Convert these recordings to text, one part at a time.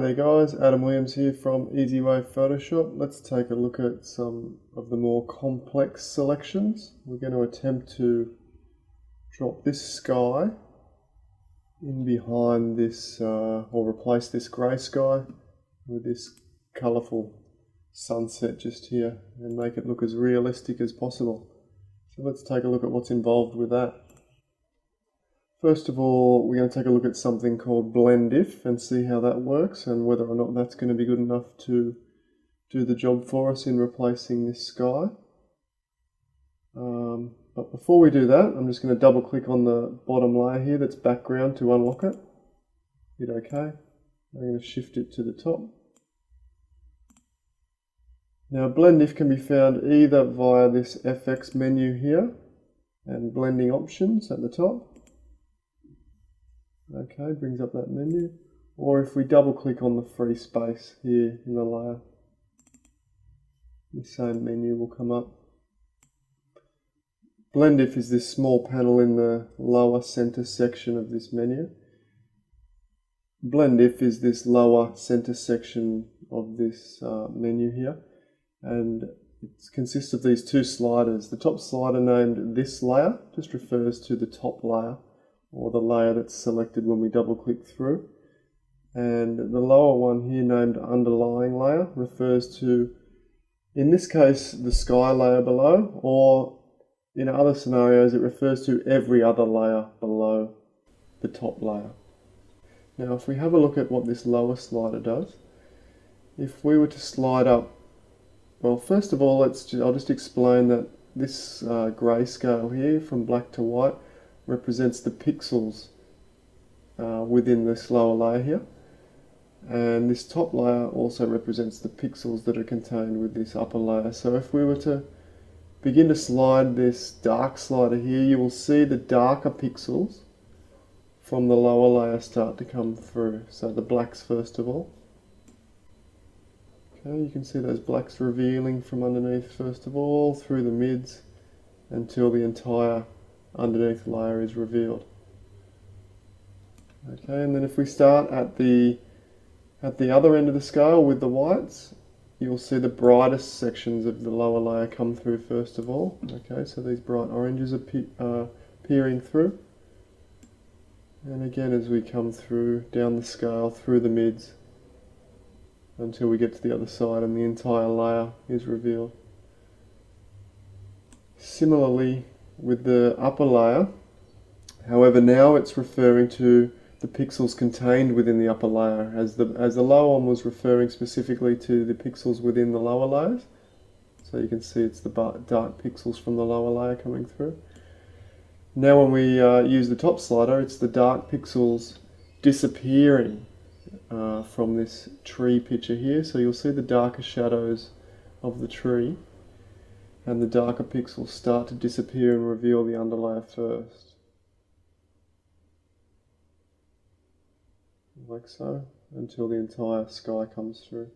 there guys, Adam Williams here from EasyWay Photoshop. Let's take a look at some of the more complex selections. We're going to attempt to drop this sky in behind this, or replace this grey sky with this colourful sunset just here and make it look as realistic as possible. So let's take a look at what's involved with that. First of all, we're going to take a look at something called Blend If and see how that works and whether or not that's going to be good enough to do the job for us in replacing this sky. But before we do that, I'm just going to double click on the bottom layer here that's background to unlock it. Hit OK. I'm going to shift it to the top. Now Blend If can be found either via this FX menu here and blending options at the top. Okay, brings up that menu. Or if we double click on the free space here in the layer, the same menu will come up. Blend If is this small panel in the lower center section of this menu. Blend If is this lower center section of this menu here, and it consists of these two sliders. The top slider named This Layer just refers to the top layer, or the layer that's selected when we double click through. And the lower one here named Underlying Layer refers to, in this case, the sky layer below, or in other scenarios it refers to every other layer below the top layer. Now if we have a look at what this lower slider does, if we were to slide up, well first of all I'll just explain that this grayscale here from black to white represents the pixels within this lower layer here, and this top layer also represents the pixels that are contained with this upper layer. So if we were to begin to slide this dark slider here, you will see the darker pixels from the lower layer start to come through. So the blacks first of all. Okay, you can see those blacks revealing from underneath first of all, through the mids, until the entire underneath layer is revealed. Okay, and then if we start at the other end of the scale with the whites, you'll see the brightest sections of the lower layer come through first of all. Okay, so these bright oranges are peering through. And again, as we come through down the scale through the mids until we get to the other side and the entire layer is revealed. Similarly with the upper layer, however now it's referring to the pixels contained within the upper layer, as the lower one was referring specifically to the pixels within the lower layers. So you can see it's the dark pixels from the lower layer coming through. Now when we use the top slider, it's the dark pixels disappearing from this tree picture here. So you'll see the darker shadows of the tree, and the darker pixels start to disappear and reveal the underlayer first. Like so, until the entire sky comes through.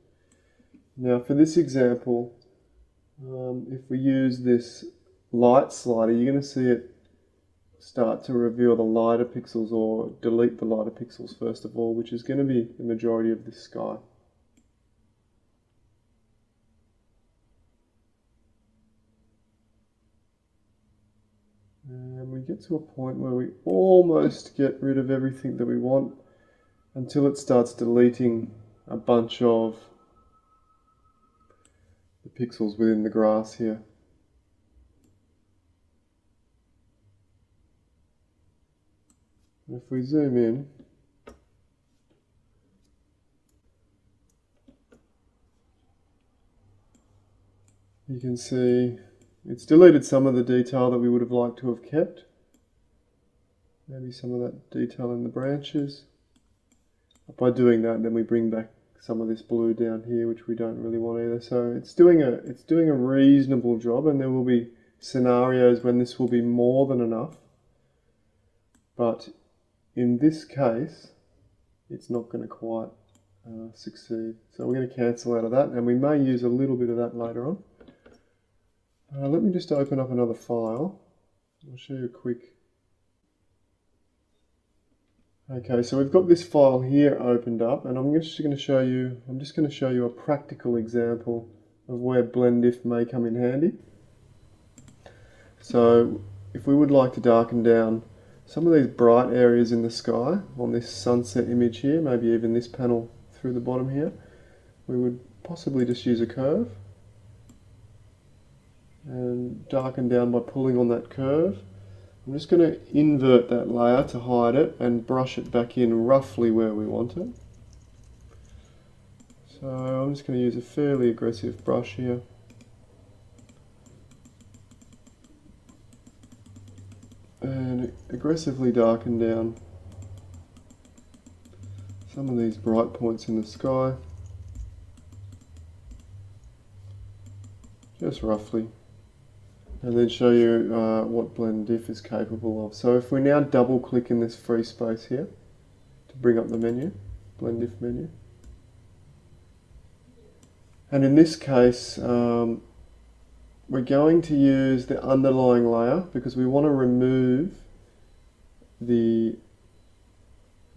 Now for this example, if we use this light slider, you're going to see it start to reveal the lighter pixels, or delete the lighter pixels first of all, which is going to be the majority of this sky. And we get to a point where we almost get rid of everything that we want, until it starts deleting a bunch of the pixels within the grass here. If we zoom in, you can see it's deleted some of the detail that we would have liked to have kept. Maybe some of that detail in the branches. By doing that, then we bring back some of this blue down here, which we don't really want either. So it's doing a reasonable job, and there will be scenarios when this will be more than enough. But in this case, it's not going to quite succeed. So we're going to cancel out of that, and we may use a little bit of that later on. Let me just open up another file. I'll show you a quick Okay, so we've got this file here opened up, and I'm just going to show you a practical example of where BlendIff may come in handy. So if we would like to darken down some of these bright areas in the sky on this sunset image here, maybe even this panel through the bottom here, we would possibly just use a curve and darken down by pulling on that curve. I'm just going to invert that layer to hide it and brush it back in roughly where we want it. So I'm just going to use a fairly aggressive brush here. And aggressively darken down some of these bright points in the sky. Just roughly. And then show you what BlendIff is capable of. So if we now double click in this free space here to bring up the menu, BlendIff menu. And in this case, we're going to use the underlying layer because we want to remove the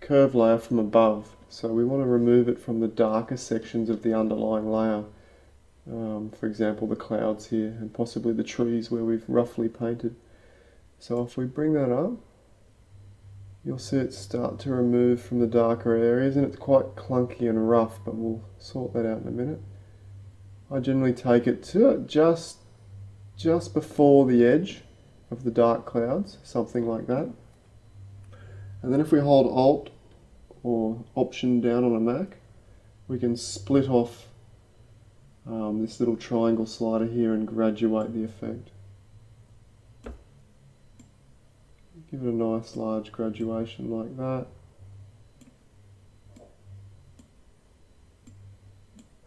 curve layer from above. So we want to remove it from the darker sections of the underlying layer. For example, the clouds here and possibly the trees where we've roughly painted. So if we bring that up, you'll see it start to remove from the darker areas, and it's quite clunky and rough, but we'll sort that out in a minute. I generally take it to just before the edge of the dark clouds, something like that. And then if we hold Alt or Option down on a Mac, we can split off this little triangle slider here and graduate the effect. Give it a nice large graduation like that.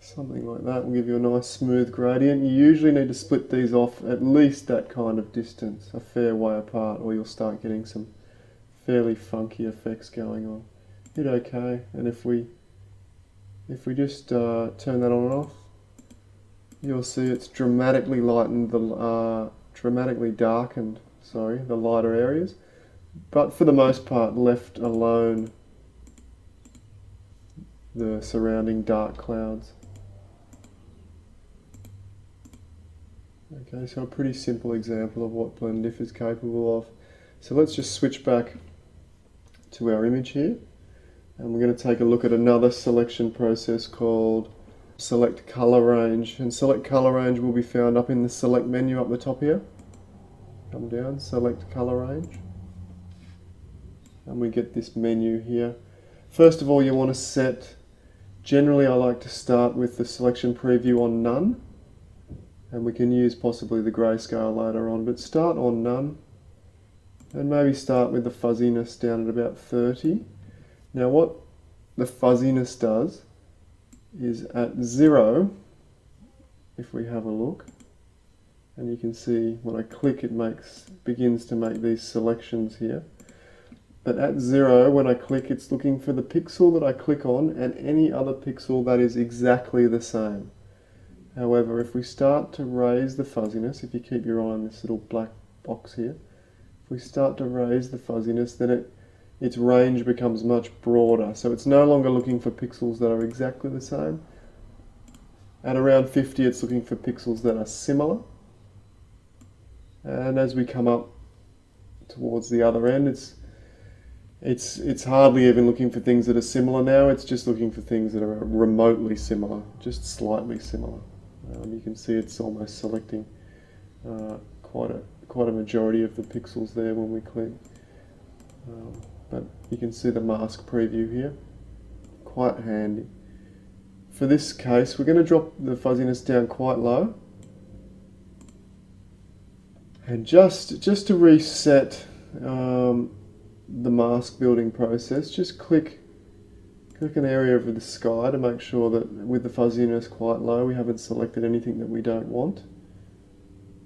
Something like that will give you a nice smooth gradient. You usually need to split these off at least that kind of distance, a fair way apart, or you'll start getting some fairly funky effects going on. Hit OK, and if we just turn that on and off, you'll see it's dramatically lightened, dramatically darkened, the lighter areas, but for the most part left alone the surrounding dark clouds. Okay, so a pretty simple example of what BlendIff is capable of. So let's just switch back to our image here, and we're going to take a look at another selection process called Select Color Range. And Select Color Range will be found up in the Select menu up the top here. Come down, Select Color Range, and we get this menu here. First of all, you want to set, generally I like to start with the selection preview on None, and we can use possibly the grayscale later on, but start on None, and maybe start with the fuzziness down at about 30. Now what the fuzziness does is at 0, if we have a look, and you can see when I click it begins to make these selections here. But at 0, when I click, it's looking for the pixel that I click on and any other pixel that is exactly the same. However, if we start to raise the fuzziness, if you keep your eye on this little black box here, if we start to raise the fuzziness, then its range becomes much broader. So it's no longer looking for pixels that are exactly the same. At around 50, it's looking for pixels that are similar. And as we come up towards the other end, it's hardly even looking for things that are similar now. It's just looking for things that are remotely similar, just slightly similar. You can see it's almost selecting quite a majority of the pixels there when we click. But you can see the mask preview here, quite handy. For this case, we're going to drop the fuzziness down quite low, and just to reset the mask building process, just click an area of the sky to make sure that with the fuzziness quite low we haven't selected anything that we don't want,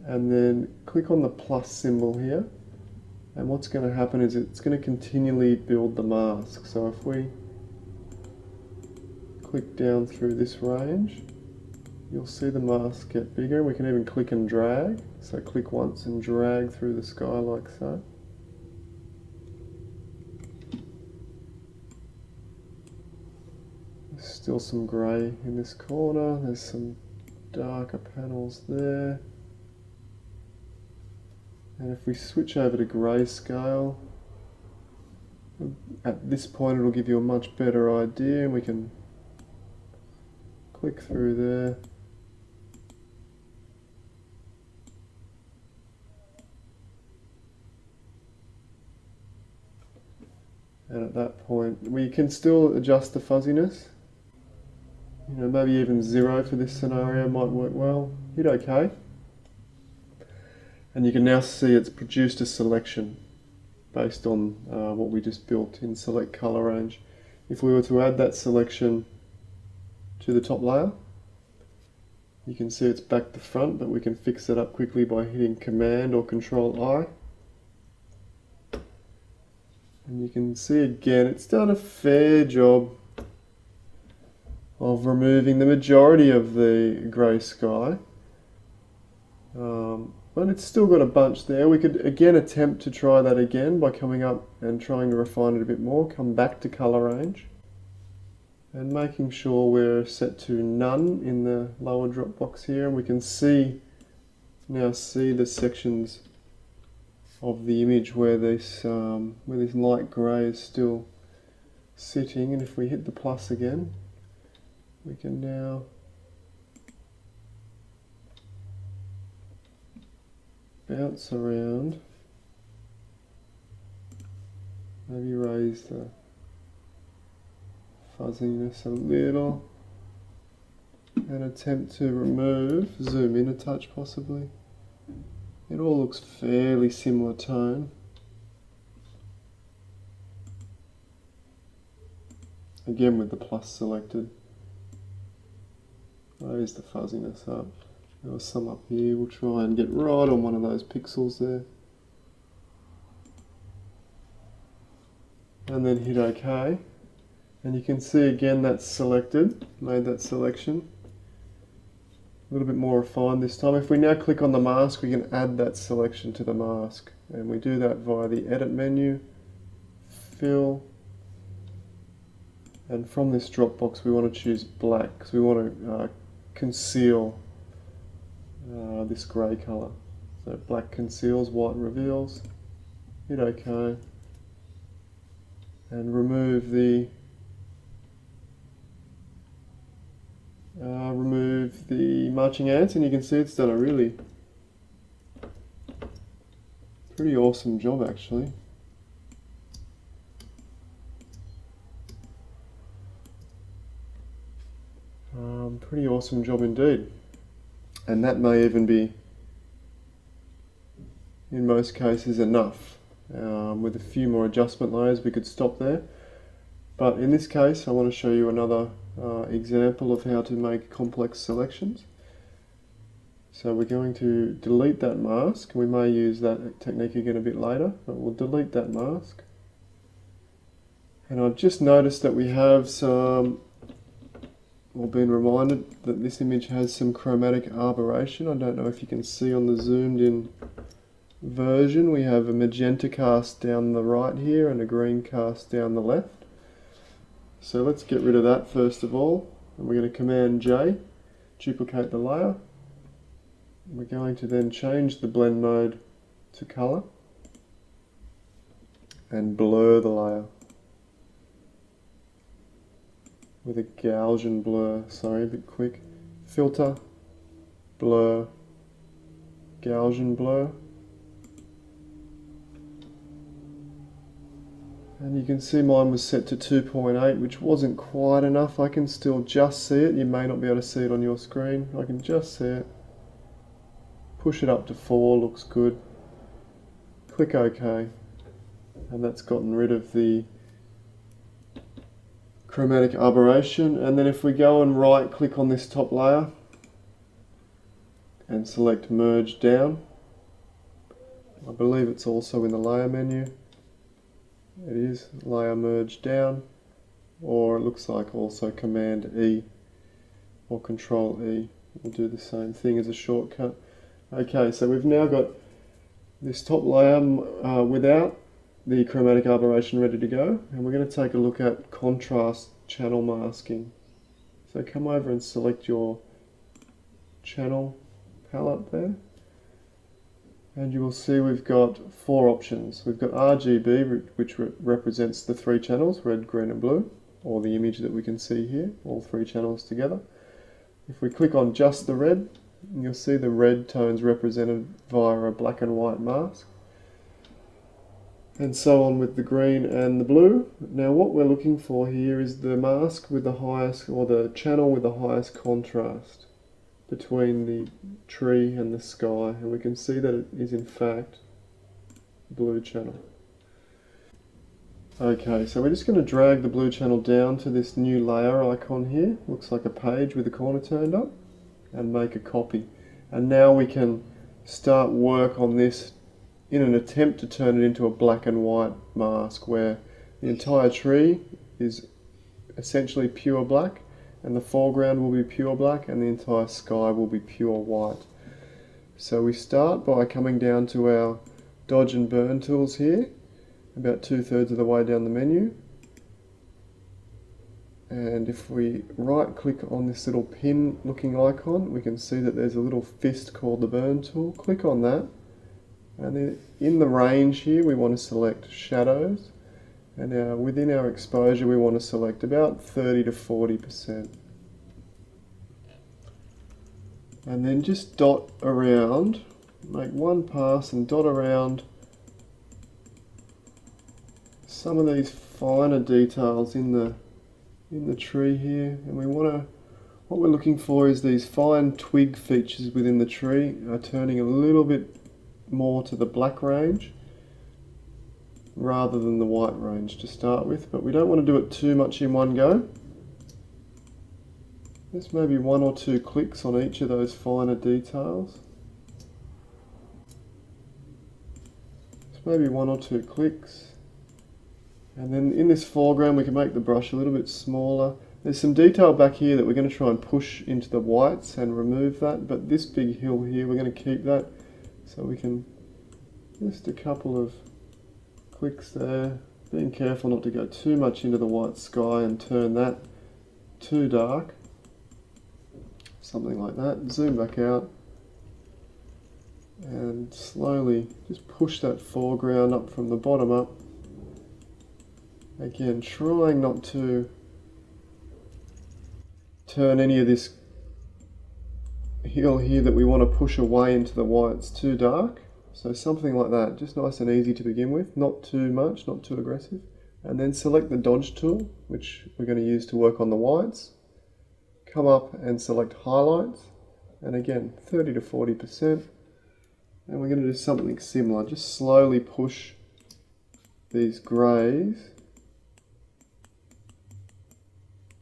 and then click on the plus symbol here. And what's going to happen is it's going to continually build the mask. So if we click down through this range, you'll see the mask get bigger. We can even click and drag. So click once and drag through the sky like so. Still some grey in this corner. There's some darker panels there. And if we switch over to grayscale, at this point it'll give you a much better idea, and we can click through there. And at that point, we can still adjust the fuzziness. You know, maybe even 0 for this scenario might work well. Hit OK. And you can now see it's produced a selection based on what we just built in Select Color Range. If we were to add that selection to the top layer, you can see it's back to front, but we can fix it up quickly by hitting Command or Control I. And you can see again, it's done a fair job of removing the majority of the grey sky. But it's still got a bunch there. We could again attempt to try that again by coming up and trying to refine it a bit more. Come back to Color Range and making sure we're set to None in the lower drop box here, and we can now see the sections of the image where this light grey is still sitting. And if we hit the plus again, we can now bounce around, maybe raise the fuzziness a little, and attempt to zoom in a touch possibly. It all looks fairly similar tone. Again with the plus selected. Raise the fuzziness up. There was some up here. We'll try and get right on one of those pixels there. And then hit OK. And you can see again that's selected, made that selection. A little bit more refined this time. If we now click on the mask, we can add that selection to the mask. And we do that via the Edit menu, Fill, and from this drop box we want to choose black because we want to conceal this grey colour. So black conceals, white reveals. Hit OK. And remove the marching ants, and you can see it's done a really pretty awesome job actually. Pretty awesome job indeed. And that may even be, in most cases, enough. With a few more adjustment layers we could stop there. But in this case I want to show you another example of how to make complex selections. So we're going to delete that mask. We may use that technique again a bit later, but we'll delete that mask. And I've just noticed that we have been reminded that this image has some chromatic aberration. I don't know if you can see on the zoomed in version, we have a magenta cast down the right here and a green cast down the left. So let's get rid of that first of all. And we're going to Command J, duplicate the layer. We're going to then change the blend mode to color and blur the layer with a Gaussian blur. Sorry, a bit quick. Filter, blur, Gaussian blur. And you can see mine was set to 2.8, which wasn't quite enough. I can still just see it. You may not be able to see it on your screen. I can just see it. Push it up to 4, looks good. Click OK. And that's gotten rid of the chromatic aberration. And then if we go and right click on this top layer and select Merge Down, I believe it's also in the layer menu. It is layer merge down, or it looks like also Command E or Control E will do the same thing as a shortcut. Okay, so we've now got this top layer without the chromatic aberration ready to go, and we're going to take a look at contrast channel masking. So come over and select your channel palette there. And you will see we've got 4 options. We've got RGB, which represents the 3 channels, red, green and blue, or the image that we can see here, all 3 channels together. If we click on just the red, you'll see the red tones represented via a black and white mask. And so on with the green and the blue. Now what we're looking for here is the mask with the highest, or the channel with the highest contrast between the tree and the sky, and we can see that it is in fact blue channel. Okay, so we're just going to drag the blue channel down to this new layer icon here, looks like a page with the corner turned up, and make a copy. And now we can start work on this in an attempt to turn it into a black and white mask where the entire tree is essentially pure black, and the foreground will be pure black, and the entire sky will be pure white. So we start by coming down to our dodge and burn tools here, about 2/3 of the way down the menu. And if we right click on this little pin looking icon, we can see that there's a little fist called the burn tool. Click on that, and then in the range here we want to select shadows. And now within our exposure we want to select about 30 to 40%. And then just dot around, make one pass and dot around some of these finer details in the tree here. And we want to, what we're looking for is these fine twig features within the tree are turning a little bit more to the black range rather than the white range to start with, but we don't want to do it too much in one go. Just maybe 1 or 2 clicks on each of those finer details. Just maybe 1 or 2 clicks. And then in this foreground we can make the brush a little bit smaller. There's some detail back here that we're going to try and push into the whites and remove that, but this big hill here we're going to keep that, so we can just a couple of clicks there, being careful not to go too much into the white sky and turn that too dark. Something like that. Zoom back out and slowly just push that foreground up from the bottom up. Again, trying not to turn any of this hill here that we want to push away into the whites too dark. So something like that, just nice and easy to begin with, not too much, not too aggressive. And then select the dodge tool, which we're going to use to work on the whites. Come up and select highlights, and again 30 to 40%. And we're going to do something similar, just slowly push these greys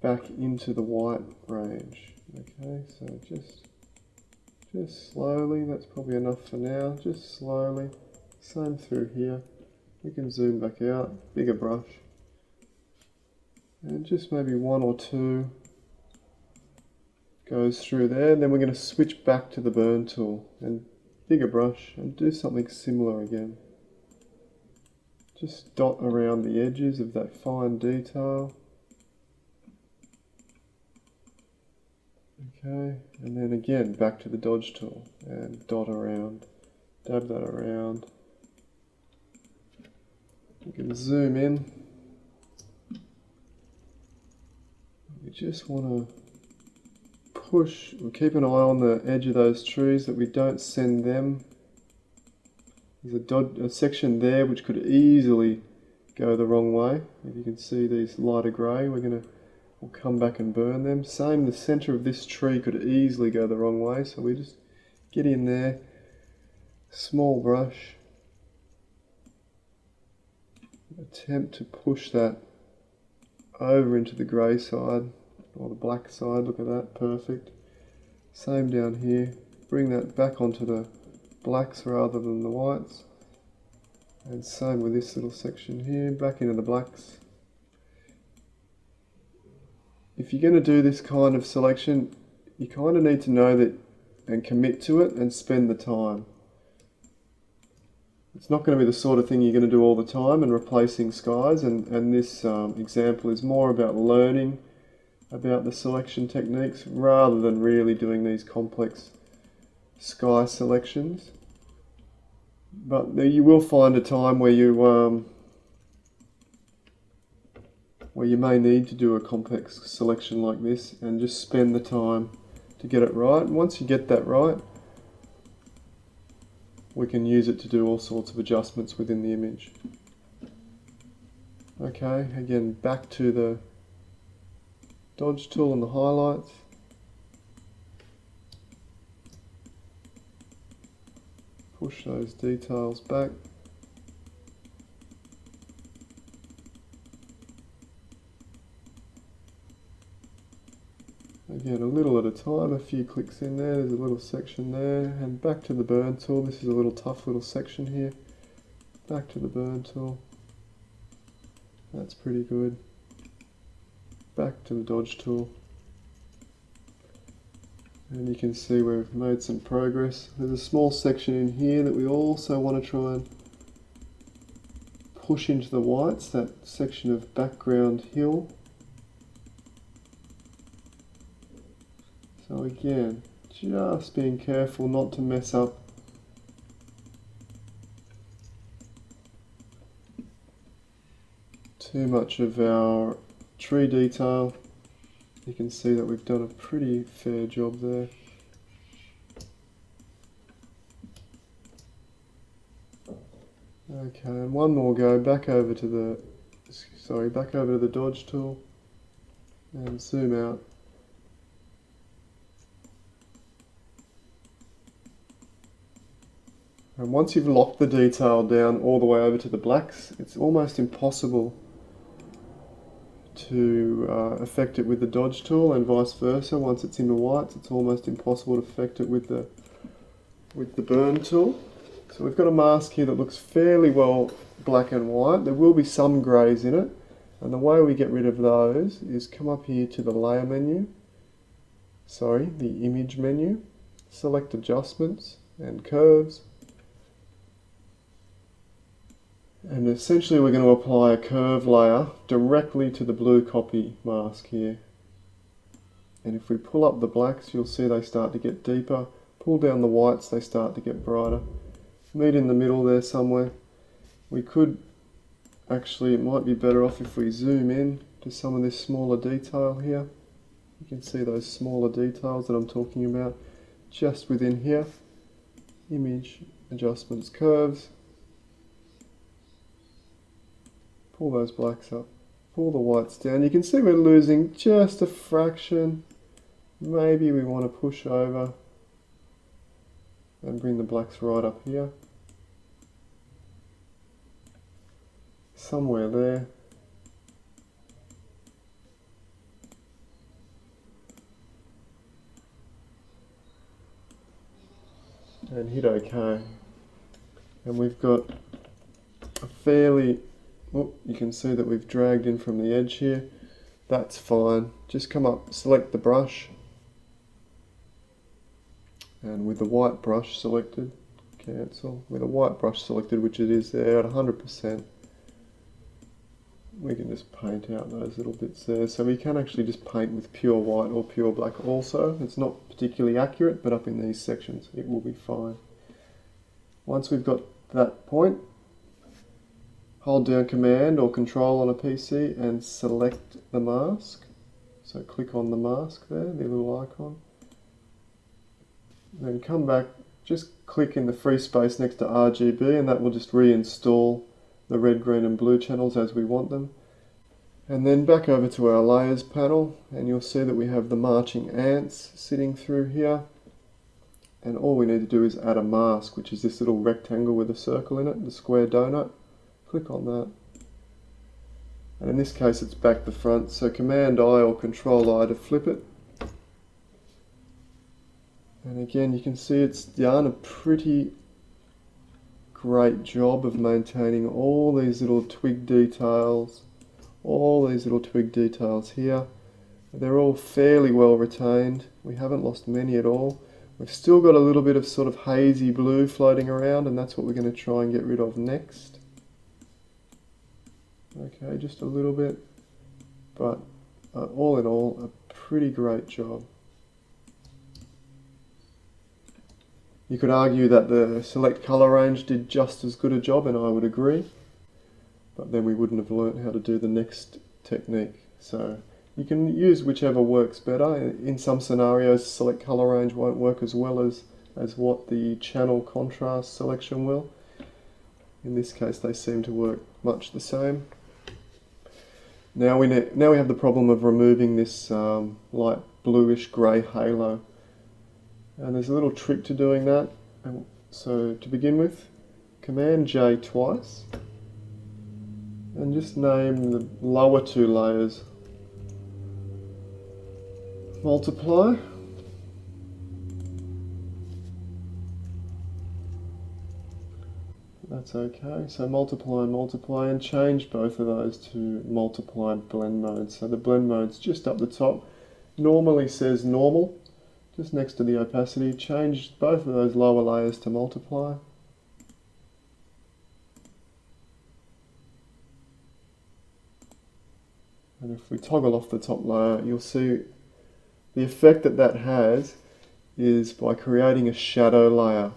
back into the white range. Okay, so just slowly, that's probably enough for now, just slowly. Same through here. We can zoom back out, bigger brush. And just maybe 1 or 2 goes through there, and then we're going to switch back to the burn tool and bigger brush and do something similar again. Just dot around the edges of that fine detail. Okay, and then again back to the dodge tool and dot around, dab that around. You can zoom in. We just want to push, we'll keep an eye on the edge of those trees that we don't send them. There's a section there which could easily go the wrong way. If you can see these lighter grey, we'll come back and burn them. Same, the centre of this tree could easily go the wrong way, so we just get in there, small brush, attempt to push that over into the grey side, or the black side. Look at that, perfect. Same down here, bring that back onto the blacks rather than the whites, and same with this little section here, back into the blacks. If you're going to do this kind of selection, you kind of need to know that and commit to it and spend the time. It's not going to be the sort of thing you're going to do all the time and replacing skies, and this example is more about learning about the selection techniques rather than really doing these complex sky selections. But you will find a time where you may need to do a complex selection like this and just spend the time to get it right. And once you get that right, we can use it to do all sorts of adjustments within the image. Okay, again, back to the dodge tool and the highlights. Push those details back. Again, a little at a time, a few clicks in there, there's a little section there, and back to the burn tool. This is a little tough little section here. Back to the burn tool. That's pretty good. Back to the dodge tool. And you can see we've made some progress. There's a small section in here that we also want to try and push into the whites, that section of background hill. So again, just being careful not to mess up too much of our tree detail. You can see that we've done a pretty fair job there. Okay, and one more go, back over to the dodge tool and zoom out. And once you've locked the detail down all the way over to the blacks, it's almost impossible to affect it with the dodge tool, and vice versa. Once it's in the whites, it's almost impossible to affect it with the burn tool. So we've got a mask here that looks fairly well black and white. There will be some greys in it, and the way we get rid of those is come up here to the layer menu, the image menu, select adjustments and curves. And essentially we're going to apply a curve layer directly to the blue copy mask here. And if we pull up the blacks, you'll see they start to get deeper. Pull down the whites, they start to get brighter. Meet in the middle there somewhere. We could actually, it might be better off if we zoom in to some of this smaller detail here. You can see those smaller details that I'm talking about just within here. Image, adjustments, curves. Pull those blacks up, pull the whites down. You can see we're losing just a fraction. Maybe we want to push over and bring the blacks right up here. Somewhere there. And hit OK. And we've got a fairly... Oh, you can see that we've dragged in from the edge here. That's fine. Just come up, select the brush, and with the white brush selected, cancel. With a white brush selected, which it is there at 100%, we can just paint out those little bits there. So we can actually just paint with pure white or pure black also. It's not particularly accurate, but up in these sections it will be fine. Once we've got that point, hold down Command or Control on a PC and select the mask. So click on the mask there, the little icon. Then come back, just click in the free space next to RGB, and that will just reinstall the red, green and blue channels as we want them. And then back over to our layers panel, and you'll see that we have the marching ants sitting through here. And all we need to do is add a mask, which is this little rectangle with a circle in it, the square donut. Click on that. And in this case it's back to front, so Command I or Control I to flip it. And again you can see it's done a pretty great job of maintaining all these little twig details, here. They're all fairly well retained. We haven't lost many at all. We've still got a little bit of sort of hazy blue floating around, and that's what we're going to try and get rid of next. Okay, just a little bit, but all in all, a pretty great job. You could argue that the select color range did just as good a job, and I would agree, but then we wouldn't have learnt how to do the next technique. So you can use whichever works better. In some scenarios, select color range won't work as well as what the channel contrast selection will. In this case, they seem to work much the same. Now we have the problem of removing this light bluish grey halo. And there's a little trick to doing that. So to begin with, Command J twice, and just name the lower two layers. Multiply. That's okay. So multiply and multiply, and change both of those to multiply blend mode. So the blend mode's just up the top. Normally says normal, just next to the opacity. Change both of those lower layers to multiply. And if we toggle off the top layer, you'll see the effect that has is by creating a shadow layer.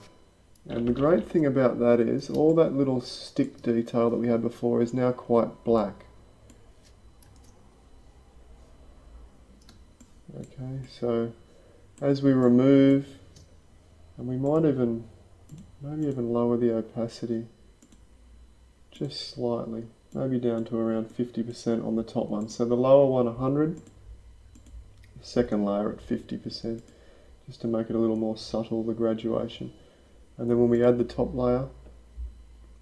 And the great thing about that is all that little stick detail that we had before is now quite black. Okay, so as we remove, and we might maybe even lower the opacity just slightly, maybe down to around 50% on the top one. So the lower one 100, the second layer at 50%, just to make it a little more subtle, the graduation. And then when we add the top layer,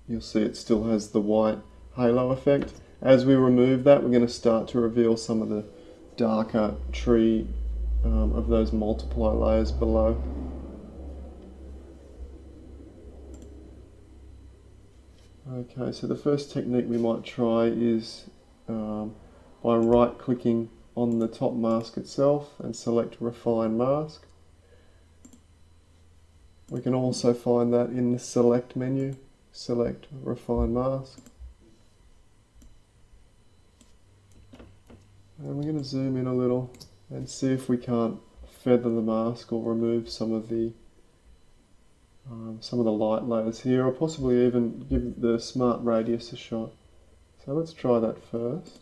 you'll see it still has the white halo effect. As we remove that, we're going to start to reveal some of the darker tree of those multiply layers below. Okay, so the first technique we might try is by right-clicking on the top mask itself and select Refine Mask. We can also find that in the Select menu, select Refine Mask. And we're going to zoom in a little and see if we can't feather the mask or remove some of the light layers here, or possibly even give the Smart Radius a shot. So let's try that first.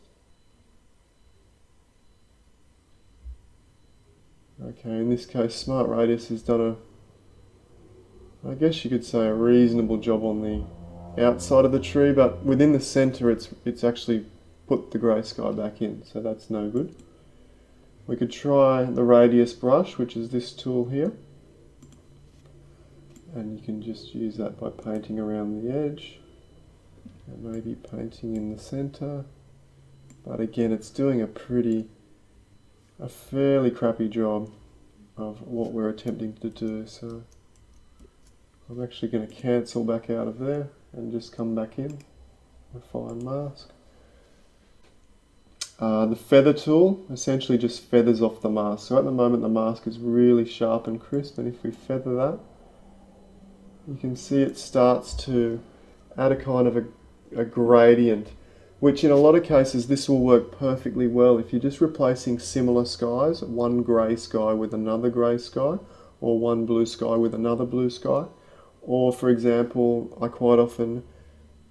Okay, in this case Smart Radius has done I guess you could say a reasonable job on the outside of the tree, but within the center it's actually put the grey sky back in, so that's no good. We could try the radius brush, which is this tool here, and you can just use that by painting around the edge and maybe painting in the center, but again it's doing a fairly crappy job of what we're attempting to do. So I'm actually going to cancel back out of there and just come back in, Refine Mask. The feather tool essentially just feathers off the mask. So at the moment the mask is really sharp and crisp, and if we feather that, you can see it starts to add a kind of a gradient, which in a lot of cases this will work perfectly well if you're just replacing similar skies, one grey sky with another grey sky, or one blue sky with another blue sky. Or for example, I quite often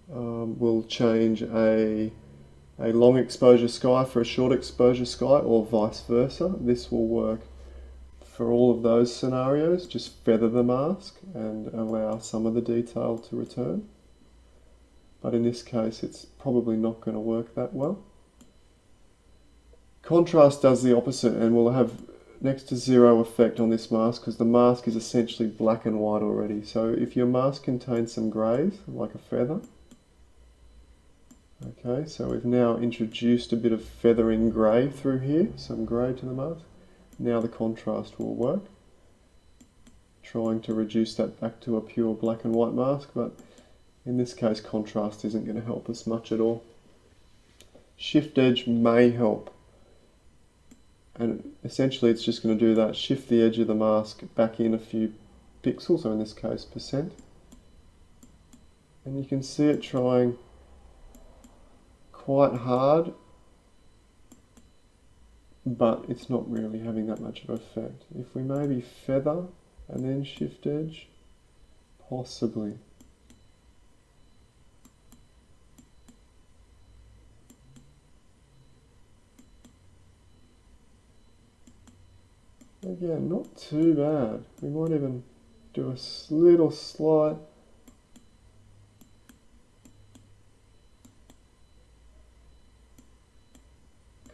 will change a long exposure sky for a short exposure sky, or vice versa. This will work for all of those scenarios. Just feather the mask and allow some of the detail to return. But in this case it's probably not going to work that well. Contrast does the opposite and will have next to zero effect on this mask, because the mask is essentially black and white already. So if your mask contains some greys, like a feather, okay, so we've now introduced a bit of feathering grey through here, some grey to the mask. Now the contrast will work, trying to reduce that back to a pure black and white mask, but in this case contrast isn't going to help us much at all. Shift edge may help, and essentially it's just going to do that, shift the edge of the mask back in a few pixels, or in this case %, and you can see it trying quite hard but it's not really having that much of an effect. If we maybe feather and then shift edge, possibly. Again, not too bad. We might even do a little slight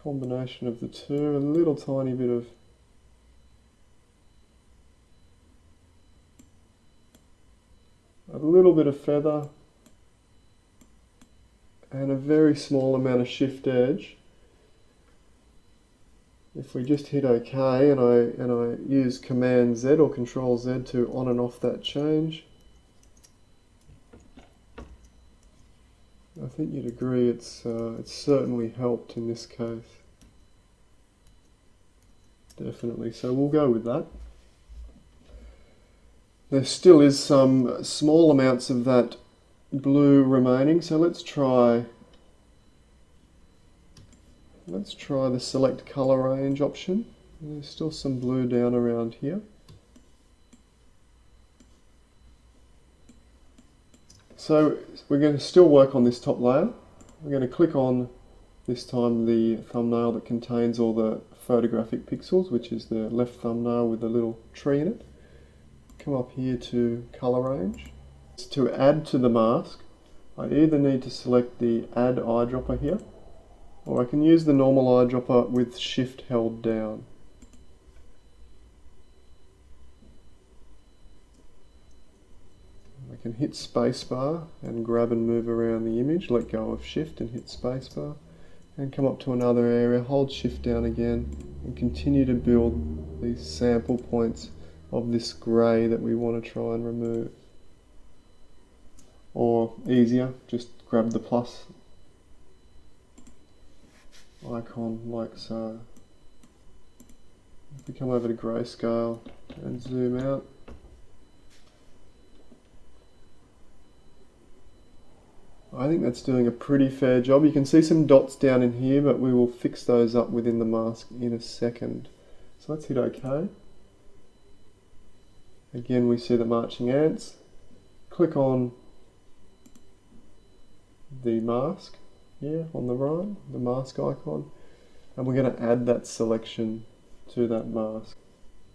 combination of the two, a little tiny bit of feather and a very small amount of shift edge. If we just hit OK and I use Command Z or Control Z to on and off that change, I think you'd agree it's certainly helped in this case. Definitely, so we'll go with that. There still is some small amounts of that blue remaining, so let's try the select color range option. There's still some blue down around here. So we're going to still work on this top layer. We're going to click on, this time, the thumbnail that contains all the photographic pixels, which is the left thumbnail with the little tree in it. Come up here to color range. To add to the mask, I either need to select the add eyedropper here, or I can use the normal eyedropper with shift held down. I can hit spacebar and grab and move around the image, let go of shift and hit spacebar, and come up to another area, hold shift down again, and continue to build these sample points of this grey that we want to try and remove. Or easier, just grab the plus icon like so. If we come over to grayscale and zoom out, I think that's doing a pretty fair job. You can see some dots down in here, but we will fix those up within the mask in a second. So let's hit OK. Again, we see the marching ants. Click on the mask here on the right, the mask icon, and we're going to add that selection to that mask.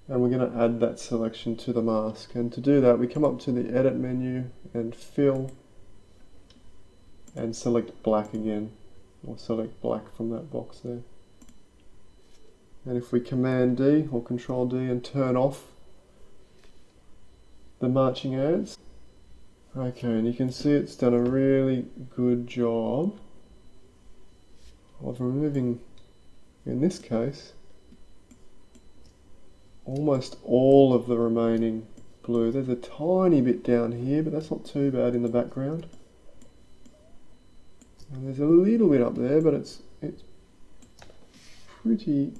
And we're going to add that selection to the mask. And to do that, we come up to the Edit menu and Fill, and select black again, or select black from that box there. And if we Command D or Control D and turn off the marching ants, okay, and you can see it's done a really good job of removing, in this case, almost all of the remaining blue. There's a tiny bit down here, but that's not too bad in the background. And there's a little bit up there, but it's pretty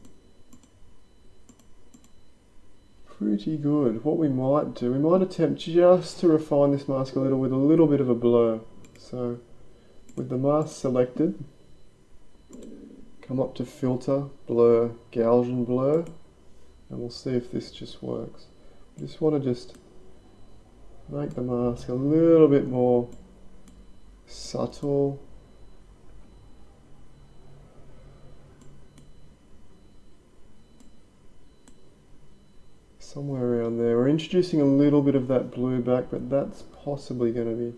good. What we might do, we might attempt just to refine this mask a little with a little bit of a blur. So with the mask selected, come up to Filter, Blur, Gaussian Blur, and we'll see if this just works. We just want to just make the mask a little bit more subtle. Somewhere around there. We're introducing a little bit of that blue back, but that's possibly going to be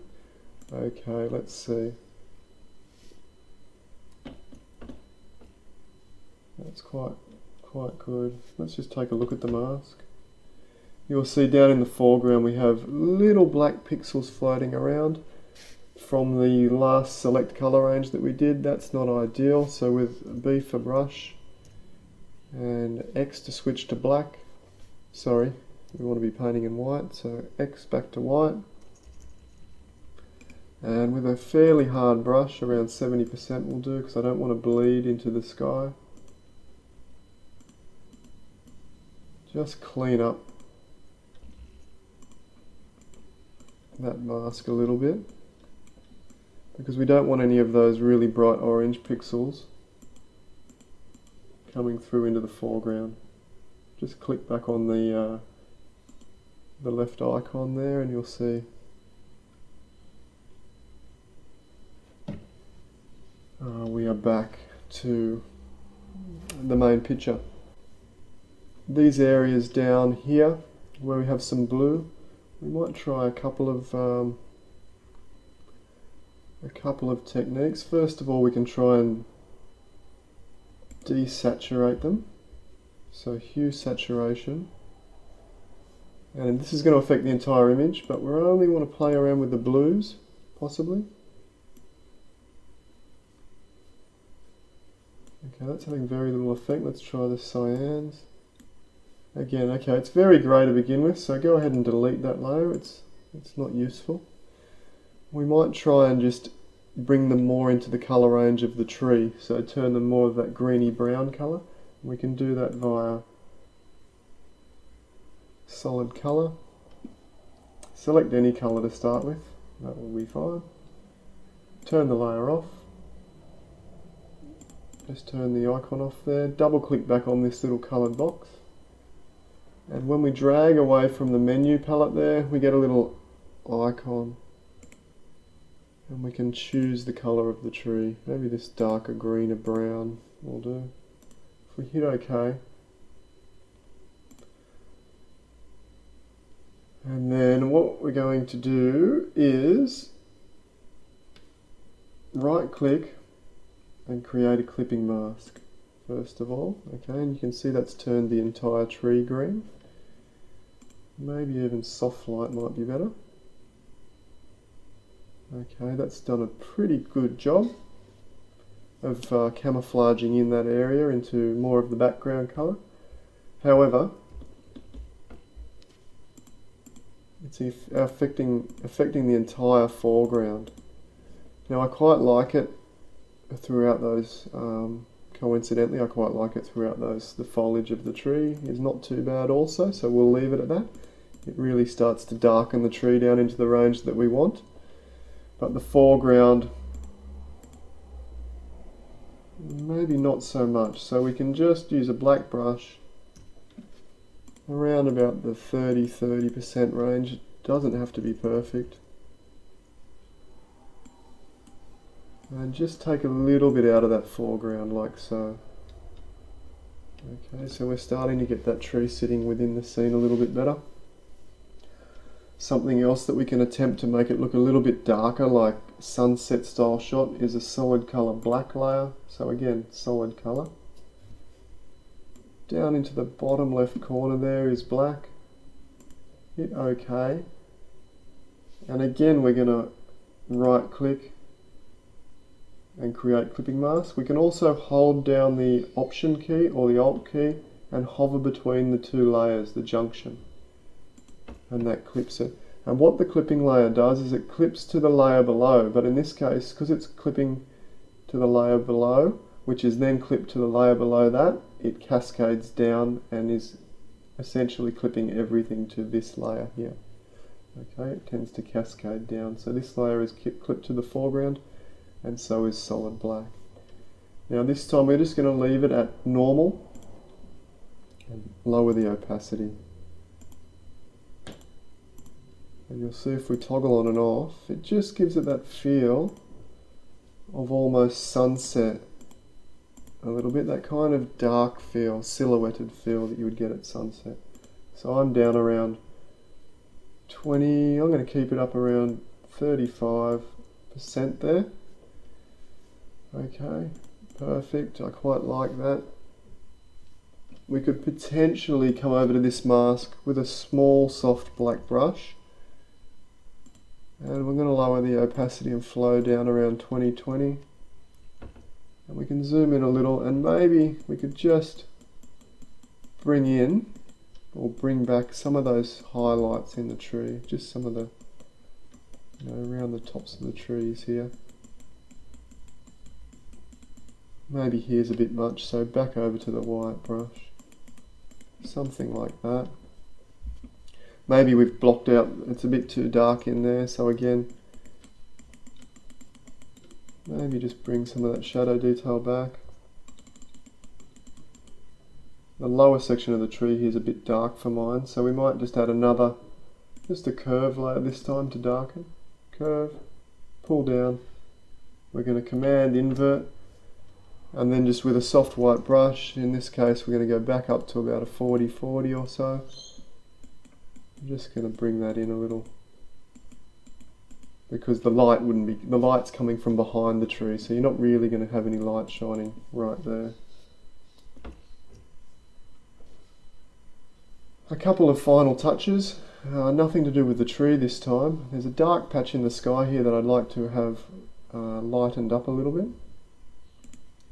okay. Let's see. That's quite good. Let's just take a look at the mask. You'll see down in the foreground we have little black pixels floating around from the last select color range that we did. That's not ideal, so with B for brush and X to switch to black. Sorry, we want to be painting in white, so X back to white. And with a fairly hard brush, around 70% will do, because I don't want to bleed into the sky. Just clean up that mask a little bit, because we don't want any of those really bright orange pixels coming through into the foreground. Just click back on the left icon there and you'll see we are back to the main picture. These areas down here where we have some blue, we might try a couple of techniques. First of all, we can try and desaturate them. So hue saturation. And this is going to affect the entire image, but we only want to play around with the blues, possibly. Okay, that's having very little effect. Let's try the cyans. Again, okay, it's very grey to begin with, so go ahead and delete that layer. It's not useful. We might try and just bring them more into the colour range of the tree, so turn them more of that greeny brown colour. We can do that via solid colour. Select any colour to start with, that will be fine. Turn the layer off. Just turn the icon off there. Double click back on this little coloured box. And when we drag away from the menu palette there, we get a little icon. And we can choose the colour of the tree. Maybe this darker green or brown will do. If we hit OK. And then what we're going to do is right click and create a clipping mask. First of all, okay, and you can see that's turned the entire tree green. Maybe even soft light might be better. Okay, that's done a pretty good job of camouflaging in that area into more of the background colour. However, it's affecting the entire foreground. Now I quite like it throughout those, coincidentally I quite like it throughout those, the foliage of the tree is not too bad also, so we'll leave it at that. It really starts to darken the tree down into the range that we want. But the foreground, maybe not so much, so we can just use a black brush around about the 30% range. It doesn't have to be perfect. And just take a little bit out of that foreground like so. Okay, so we're starting to get that tree sitting within the scene a little bit better. Something else that we can attempt to make it look a little bit darker, like sunset style shot, is a solid colour black layer. So again, solid colour. Down into the bottom left corner there is black. Hit OK. And again we're going to right click and create clipping mask. We can also hold down the Option key or the Alt key and hover between the two layers, the junction. And that clips it. And what the clipping layer does is it clips to the layer below, but in this case, because it's clipping to the layer below, which is then clipped to the layer below that, it cascades down and is essentially clipping everything to this layer here. Okay, it tends to cascade down. So this layer is clipped to the foreground, and so is solid black. Now this time we're just going to leave it at normal and lower the opacity. And you'll see if we toggle on and off, it just gives it that feel of almost sunset a little bit, that kind of dark feel, silhouetted feel that you would get at sunset. So I'm down around 20, I'm going to keep it up around 35% there. Okay, perfect, I quite like that. We could potentially come over to this mask with a small soft black brush. And we're going to lower the opacity and flow down around 2020. And we can zoom in a little, and maybe we could just bring in or bring back some of those highlights in the tree, just some of the, you know, around the tops of the trees here. Maybe here's a bit much, so back over to the white brush. Something like that. Maybe we've blocked out, it's a bit too dark in there, so again, maybe just bring some of that shadow detail back. the lower section of the tree here is a bit dark for mine, so we might just add another, just a curve layer this time to darken. Curve, pull down. We're going to command invert, and then just with a soft white brush, in this case we're going to go back up to about a 40-40 or so. I'm just going to bring that in a little, because the light wouldn't be, the light's coming from behind the tree, so you're not really going to have any light shining right there. A couple of final touches, nothing to do with the tree this time. There's a dark patch in the sky here that I'd like to have lightened up a little bit.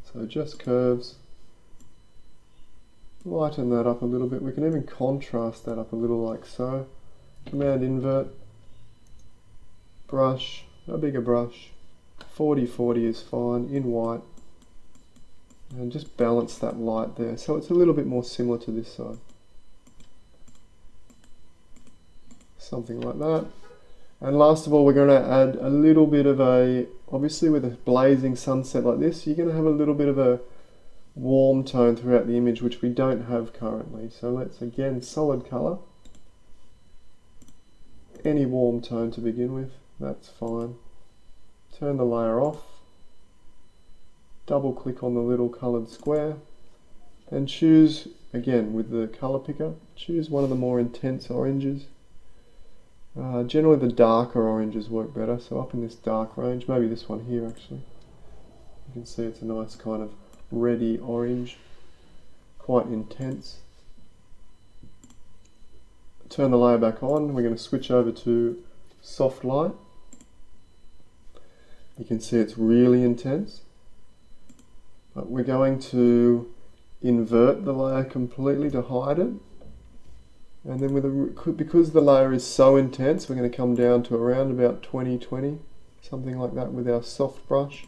So just curves, lighten that up a little bit. We can even contrast that up a little like so. Command invert, brush, a bigger brush, 40-40 is fine, in white, and just balance that light there so it's a little bit more similar to this side. Something like that. And last of all, we're going to add a little bit of a, obviously with a blazing sunset like this, you're going to have a little bit of a warm tone throughout the image, which we don't have currently. So let's, again, solid color, any warm tone to begin with, that's fine. Turn the layer off, double click on the little colored square, and choose, again with the color picker, choose one of the more intense oranges. Generally the darker oranges work better, so up in this dark range, maybe this one here actually. You can see it's a nice kind of reddy orange, quite intense. Turn the layer back on, we're going to switch over to soft light. You can see it's really intense, but we're going to invert the layer completely to hide it. And then because the layer is so intense, we're going to come down to around about 20-20, something like that with our soft brush.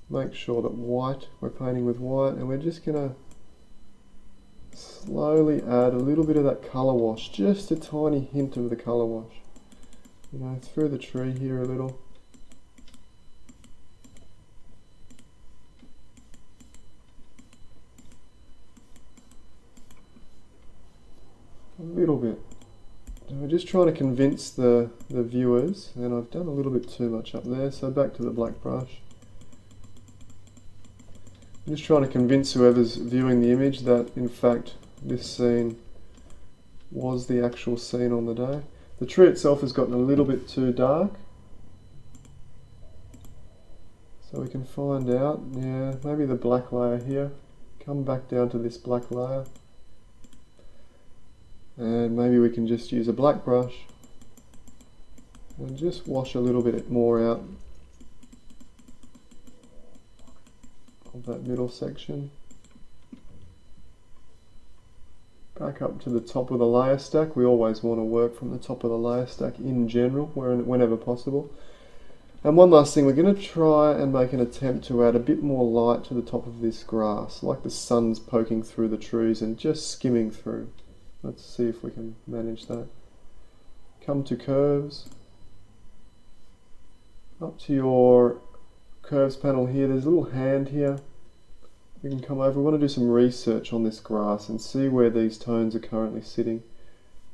Make sure that white, we're painting with white, and we're just going to slowly add a little bit of that colour wash, just a tiny hint of the colour wash. You know, through the tree here a little. A little bit. So we're just trying to convince the viewers, and I've done a little bit too much up there, so back to the black brush. I'm just trying to convince whoever's viewing the image that in fact this scene was the actual scene on the day. The tree itself has gotten a little bit too dark, so we can find out, yeah, maybe the black layer here, come back down to this black layer. And maybe we can just use a black brush and just wash a little bit more out of that middle section. Back up to the top of the layer stack. We always want to work from the top of the layer stack in general, whenever possible. And one last thing, we're going to try and make an attempt to add a bit more light to the top of this grass, like the sun's poking through the trees and just skimming through. Let's see if we can manage that. Come to curves. Up to your curves panel here, there's a little hand here. We can come over, we want to do some research on this grass and see where these tones are currently sitting.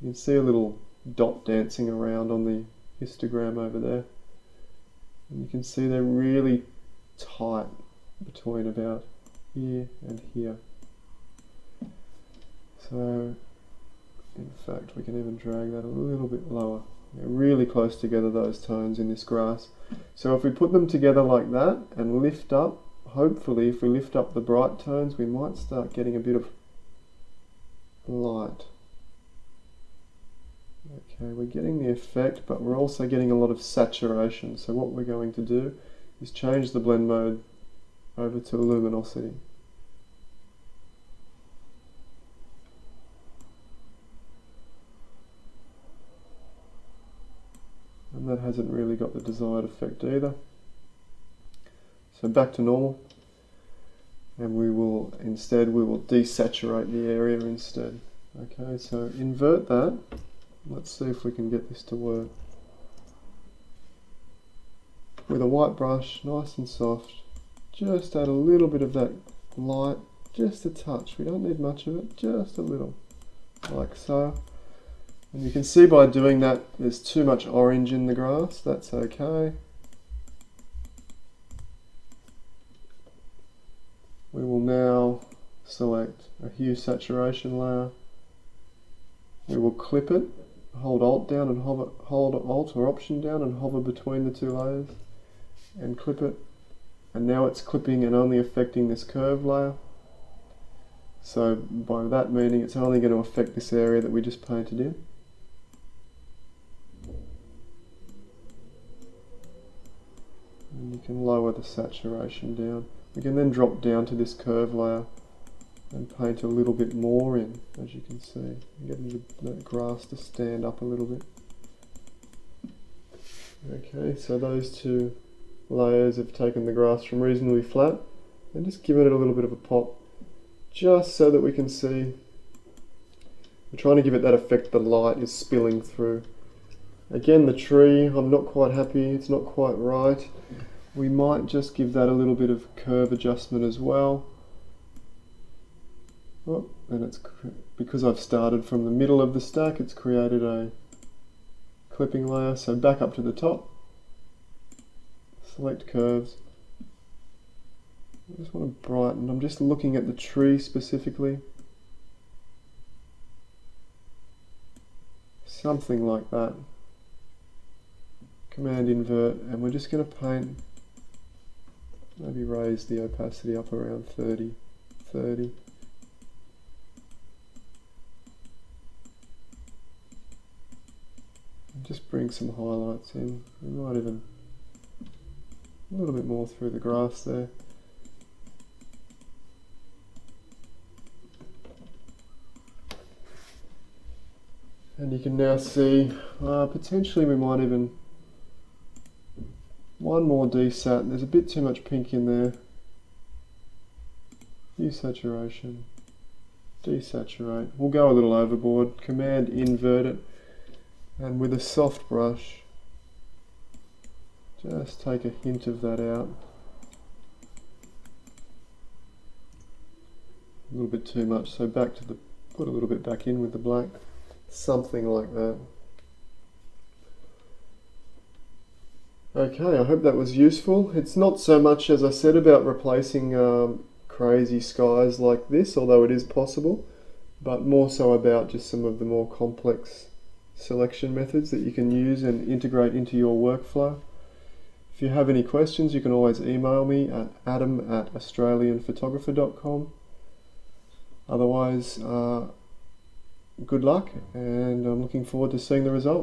You can see a little dot dancing around on the histogram over there. And you can see they're really tight between about here and here. So, in fact, we can even drag that a little bit lower. They're really close together, those tones in this grass. So if we put them together like that and lift up, hopefully if we lift up the bright tones, we might start getting a bit of light. Okay, we're getting the effect, but we're also getting a lot of saturation. So what we're going to do is change the blend mode over to luminosity. And that hasn't really got the desired effect either. So back to normal, and we will desaturate the area instead. Okay, so invert that. Let's see if we can get this to work. With a white brush, nice and soft, just add a little bit of that light, just a touch. We don't need much of it, just a little, like so. And you can see by doing that there's too much orange in the grass. That's okay. We will now select a hue saturation layer. We will clip it, hold Alt down and hover, hold Alt or Option down and hover between the two layers and clip it. And now it's clipping and only affecting this curve layer. So by that meaning it's only going to affect this area that we just painted in. And you can lower the saturation down. We can then drop down to this curve layer and paint a little bit more in, as you can see. Getting the grass to stand up a little bit. Okay, so those two layers have taken the grass from reasonably flat and just given it a little bit of a pop, just so that we can see. We're trying to give it that effect the light is spilling through. Again, the tree, I'm not quite happy, it's not quite right. We might just give that a little bit of curve adjustment as well. Oh, and it's because I've started from the middle of the stack, it's created a clipping layer. So back up to the top, select curves. I just want to brighten. I'm just looking at the tree specifically. Something like that. Command invert, and we're just going to paint. Maybe raise the opacity up around 30. And just bring some highlights in. We might even a little bit more through the grass there. And you can now see potentially we might even one more desat. There's a bit too much pink in there. Hue saturation, desaturate. We'll go a little overboard. Command invert it, and with a soft brush, just take a hint of that out. A little bit too much, so back to the, put a little bit back in with the black. Something like that. Okay, I hope that was useful. It's not so much, as I said, about replacing crazy skies like this, although it is possible, but more so about just some of the more complex selection methods that you can use and integrate into your workflow. If you have any questions, you can always email me at adam@australianphotographer.com. Otherwise, good luck, and I'm looking forward to seeing the result.